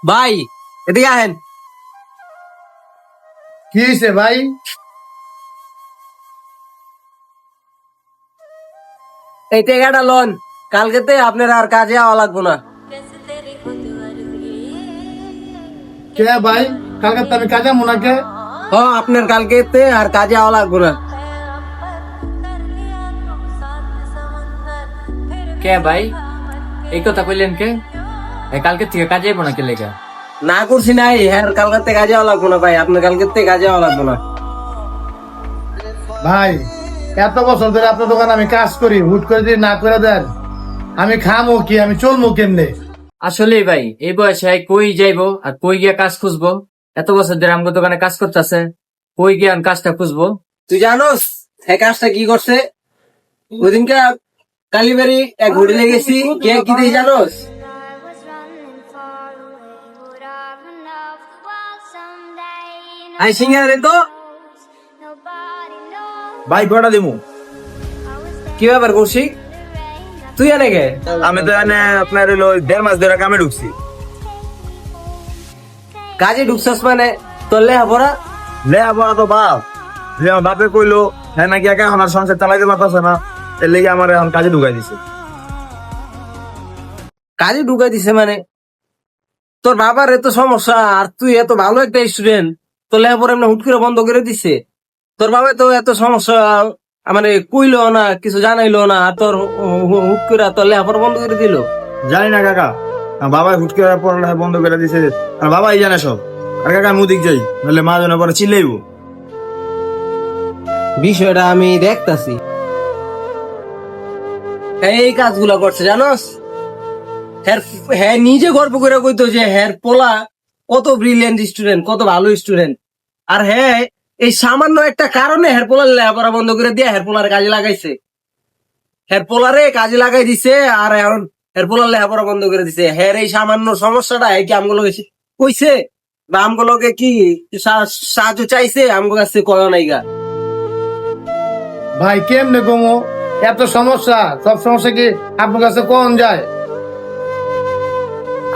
ভাই এদিকে আহেন। কি হয়েছে ভাই? এই টাকাটা লোন, কালকেতে আপনার আর কাজে আওয়া লাগবো না। কে ভাই? কালকে তো আমি কাজে মোনাকে। আপনার কালকেতে আর কাজে আওয়া লাগবো না। কে ভাই এই কথা কইলেন কে? কালকে থেকে কাজে যাবো না কে লেগা? না করছি নাই, হ্যাঁ কালকেতে কাজে আওয়া লাগবো না ভাই, আপনার কালকেতে কাজে আওয়া লাগবো না। ভাই এত বছর ধরে আপনার দোকানে আমি কাজ করি, হুট করে যদি না করে দেন আমি খামো কি, আমি চলবো কেমনে? আসলে ভাই এই বয়সে কই যাইবো আর কই গিয়া কাজ খুঁজবো? এত বছর ধরে আমগো দোকানে কাজ করতেছে, কই গিয়া আমি কাজটা খুঁজবো? তুই জানোস এই কাজটা কি করছে? ওইদিনকে কালীবাড়ি এক হোটেলে গেছি, কে কি দিয়ে জানোস? আই সিঙ্গারে তো ভাই কটা দিমু? কি ব্যাপার করছি? তুই এনে গে? আমি তো এনে আপনার হলো 1.5 মাস ধরে কামে ঢুকছি। কাজে ঢুকছস মানে তোর লেখাপড়া? লেখাপড়া তো বাপ, যে আমার বাপে কইলো হ্যাঁ নাকি একা এখন আর সংসার চালাইতে পারতেছে না, এর লেগে আমার এখন কাজে ঢুকাই দিছে। কাজে ঢুকাই দিছে মানে? তোর বাবার এত সমস্যা আর তুই এত ভালো একটা স্টুডেন্ট, তোর লেখাপড়া এমনি হুট করে বন্ধ করে দিছে? তোর বাবা তো এত সমস্যা মানে কইলো না, কিছু জানাইলো না, আর তোর হুট করে তোর লেখাপড়া বন্ধ করে দিল? জানি না কাকা, আমার বাবা হুট করে পড়ালেখা বন্ধ করে দিছে, আর বাবাই জানে সব। আর কাকা মুদিক যাই নাহলে মা জনে পরে চিল্লাইবো। বিষয়টা আমি দেখতাছি। এই কাজগুলা করছে জানোস? হ্যাঁ নিজে গর্ব করে কইতো যে হ্যাঁ পোলা কত ব্রিলিয়েন্ট স্টুডেন্ট, কত ভালো স্টুডেন্ট, আর হ্যাঁ এই সামান্য একটা কারণে হের পোলার লেখাপড়া বন্ধ করে দিয়ে হের পোলার কাজে লাগাইছে। হের পোলারে কাজে লাগাই দিছে আর এখন হের পোলার লেখাপড়া বন্ধ করে দিছে। হ্যাঁ এই সামান্য সমস্যাটা কি আমগুলো কইছে বা আমগুলোকে কি সাহায্য চাইছে? আমগো কাছে কয় নাই গা। ভাই কেমনে কমো? এত সমস্যা, সব সমস্যা কি আপনার কাছে কোন যায়?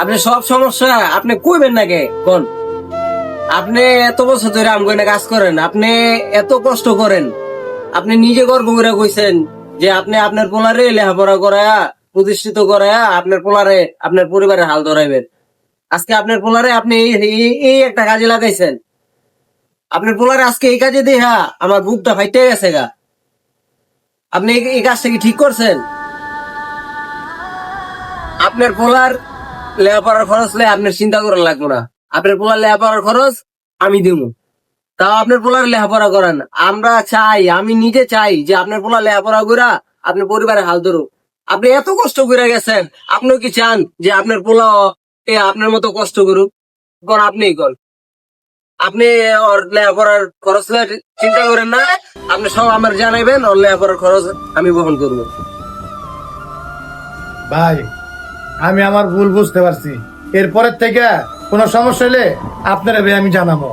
আপনি সব সমস্যা আপনি কইবেন না কে কোন? আপনি এত বছর ধরে আমগো এনে কাজ করেন, আপনি এত কষ্ট করেন, আপনি নিজে গর্ব করে কইছেন যে আপনি আপনার পোলারে লেখাপড়া করায়া প্রতিষ্ঠিত করায়া আপনার পোলারে আপনার পরিবারের হাল ধরাইবেন। আজকে আপনার পোলারে আপনি এই একটা কাজে লাগাইছেন। আপনার পোলারে আজকে এই কাজে দেখা আমার বুকটা ফাইটে গেছে গা। আপনি এই কাজটা কি ঠিক করছেন? আপনার পোলার লেখাপড়ার খরচ লে আপনার চিন্তা করার লাগবে না। আপনার পোলার লেখাপড়ার খরচ আমি দিব, তাও আপনার পোলার লেখাপড়া করেন। আমরা চাই, আমি নিজে চাই যে আপনার পোলার লেখাপড়া করা আপনার পরিবারের হাল ধরুক। আপনি এত কষ্ট করে গেছেন, আপনিও কি চান যে আপনার পোলা আপনার মতো কষ্ট করুক? কোন আপনি কোন? আপনি ওর লেখাপড়ার খরচ চিন্তা করেন না, আপনি সব আমার জানাইবেন, ওর লেখাপড়ার খরচ আমি বহন করবো। ভাই আমি আমার ভুল বুঝতে পারছি, এরপরের থেকে কোনো সমস্যা হলে আপনারা আমি জানাবো।